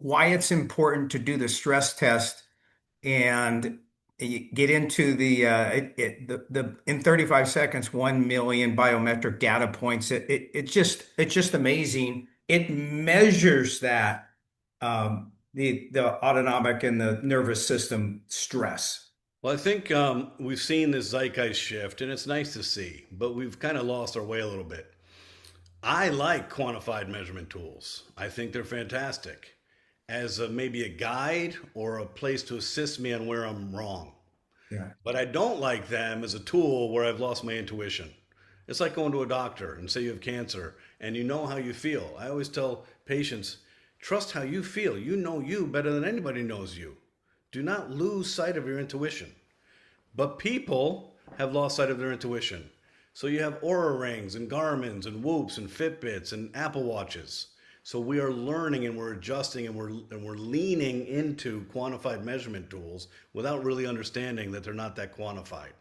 why it's important to do the stress test and you get into the in 35 seconds, 1 million biometric data points. It's just amazing. It measures that the autonomic and the nervous system stress. Well, I think we've seen this zeitgeist shift, and it's nice to see, but we've kind of lost our way a little bit. I like quantified measurement tools. I think they're fantastic as maybe a guide or a place to assist me on where I'm wrong. Yeah. But I don't like them as a tool where I've lost my intuition. It's like going to a doctor and say you have cancer and you know how you feel. I always tell patients, trust how you feel. You know you better than anybody knows you. Do not lose sight of your intuition. But people have lost sight of their intuition. So you have Aura Rings and Garmins and Whoops and Fitbits and Apple Watches. So we are learning and we're adjusting and we're leaning into quantified measurement tools without really understanding that they're not that quantified.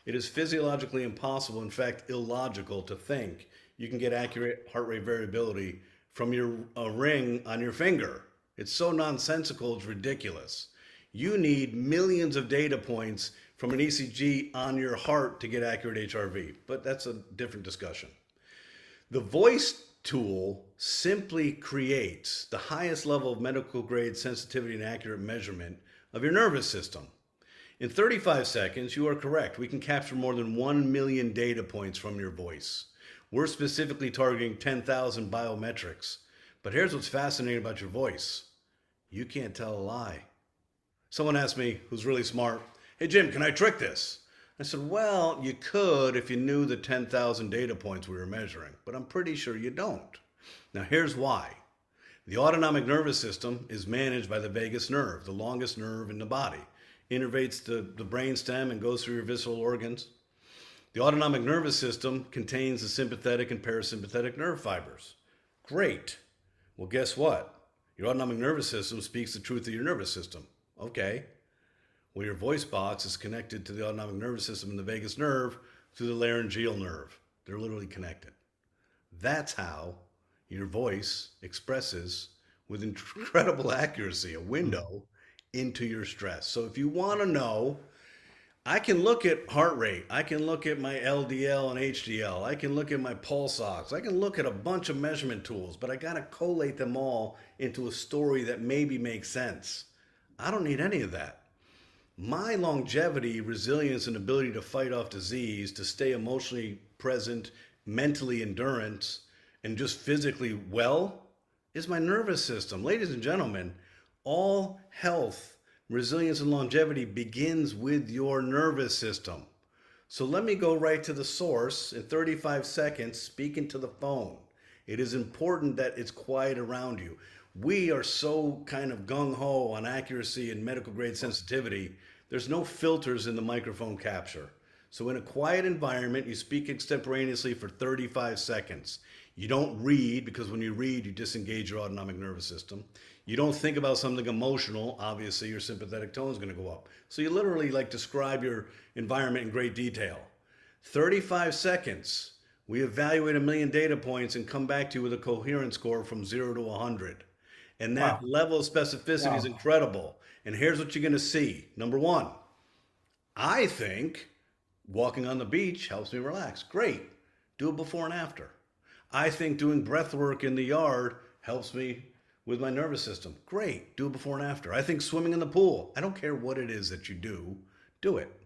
It is physiologically impossible, in fact, illogical to think you can get accurate heart rate variability from your ring on your finger. It's so nonsensical, it's ridiculous. You need millions of data points from an ECG on your heart to get accurate HRV, but that's a different discussion. The voice tool simply creates the highest level of medical grade sensitivity and accurate measurement of your nervous system. In 35 seconds, you are correct. We can capture more than 1 million data points from your voice. We're specifically targeting 10,000 biometrics. But here's what's fascinating about your voice. You can't tell a lie. Someone asked me, who's really smart, hey Jim, can I trick this? I said, well, you could if you knew the 10,000 data points we were measuring, but I'm pretty sure you don't. Now here's why. The autonomic nervous system is managed by the vagus nerve, the longest nerve in the body. Innervates the brain stem and goes through your visceral organs. The autonomic nervous system contains the sympathetic and parasympathetic nerve fibers. Great. Well, guess what? Your autonomic nervous system speaks the truth of your nervous system. Okay. Well, your voice box is connected to the autonomic nervous system and the vagus nerve through the laryngeal nerve. They're literally connected. That's how your voice expresses with incredible accuracy a window into your stress. So if you want to know, I can look at heart rate, I can look at my LDL and HDL, I can look at my pulse ox, I can look at a bunch of measurement tools, but I got to collate them all into a story that maybe makes sense. I don't need any of that. My longevity, resilience, and ability to fight off disease, to stay emotionally present, mentally endurance, and just physically well is my nervous system. Ladies and gentlemen, all health, resilience, and longevity begins with your nervous system. So let me go right to the source in 35 seconds, speaking to the phone. It is important that it's quiet around you. We are so kind of gung ho on accuracy and medical grade sensitivity. There's no filters in the microphone capture. So in a quiet environment, you speak extemporaneously for 35 seconds. You don't read, because when you read, you disengage your autonomic nervous system. You don't think about something emotional. Obviously, your sympathetic tone is going to go up. So you literally like describe your environment in great detail. 35 seconds. We evaluate 1 million data points and come back to you with a coherence score from 0 to 100. And that Wow. level of specificity is Wow. incredible. And here's what you're going to see. Number one, I think walking on the beach helps me relax. Great. Do it before and after. I think doing breath work in the yard helps me with my nervous system. Great. Do it before and after. I think swimming in the pool. I don't care what it is that you do it.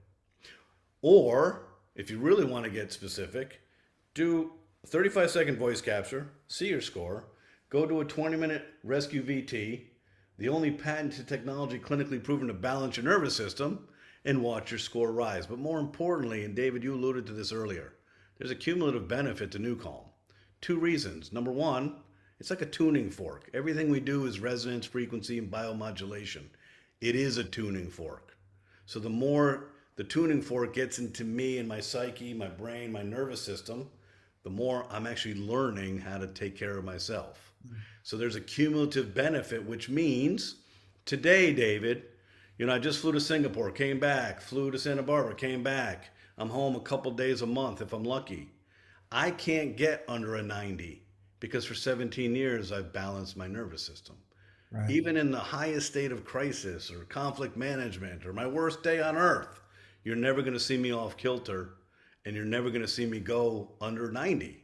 Or if you really want to get specific, do a 35-second voice capture, see your score, go to a 20-minute rescue VT, the only patented technology clinically proven to balance your nervous system, and watch your score rise. But more importantly, and David, you alluded to this earlier, there's a cumulative benefit to NuCalm. Two reasons. Number one, it's like a tuning fork. Everything we do is resonance, frequency, and biomodulation. It is a tuning fork. So the more the tuning fork gets into me and my psyche, my brain, my nervous system, the more I'm actually learning how to take care of myself. So there's a cumulative benefit, which means today, David, I just flew to Singapore, came back, flew to Santa Barbara, came back. I'm home a couple days a month if I'm lucky. I can't get under a 90 because for 17 years I've balanced my nervous system. Right. Even in the highest state of crisis or conflict management or my worst day on earth, you're never going to see me off kilter and you're never going to see me go under 90.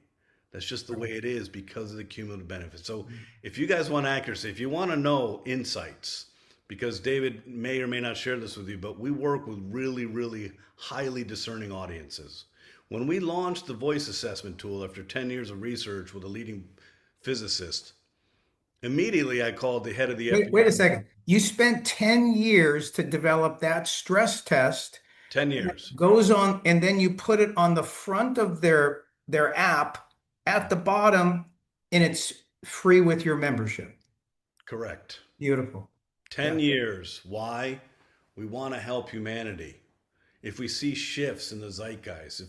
That's just the way Right. it is because of the cumulative benefits. So, if you guys want accuracy, if you want to know insights, because David may or may not share this with you, but we work with really, really highly discerning audiences. When we launched the voice assessment tool after 10 years of research with a leading physicist, immediately I called the head of the Wait a FBI. second. You spent 10 years to develop that stress test, 10 and years. it goes on, and then you put it on the front of their app at the bottom, and it's free with your membership. Correct. Beautiful. 10 Yeah. years. Why? We want to help humanity. If we see shifts in the zeitgeist,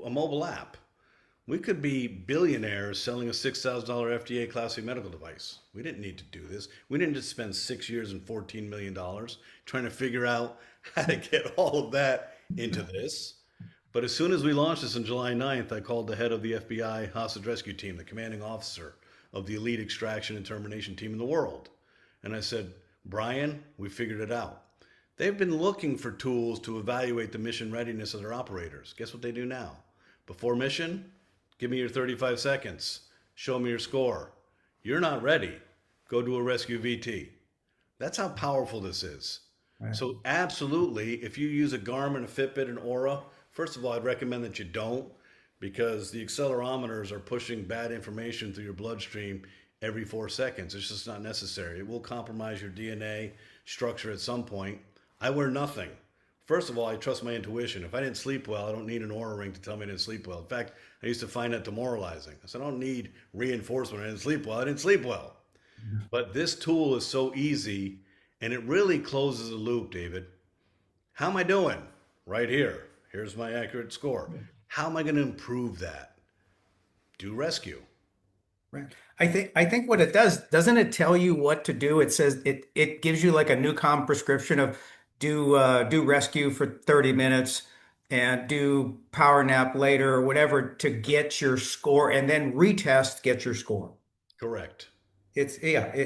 a mobile app, we could be billionaires selling a $6,000 FDA Class C medical device. We didn't need to do this. We didn't just spend 6 years and $14 million trying to figure out how to get all of that into this. But as soon as we launched this on July 9th, I called the head of the FBI hostage rescue team, the commanding officer of the elite extraction and termination team in the world. And I said, Brian, we figured it out. They've been looking for tools to evaluate the mission readiness of their operators. Guess what they do now? Before mission, give me your 35 seconds. Show me your score. You're not ready. Go do a rescue VT. That's how powerful this is. Right. So, absolutely, if you use a Garmin, a Fitbit, an Aura, first of all, I'd recommend that you don't because the accelerometers are pushing bad information through your bloodstream every 4 seconds. It's just not necessary. It will compromise your DNA structure at some point. I wear nothing. First of all, I trust my intuition. If I didn't sleep well, I don't need an Aura ring to tell me I didn't sleep well. In fact, I used to find that demoralizing. I said, I don't need reinforcement. I didn't sleep well. I didn't sleep well. But this tool is so easy and it really closes the loop, David. How am I doing? Right here. Here's my accurate score. How am I going to improve that? Do rescue. Right. I think what it does, doesn't it tell you what to do? It says it gives you like a NuCalm prescription of do rescue for 30 minutes and do power nap later or whatever to get your score and then retest, get your score. Correct. It's yeah,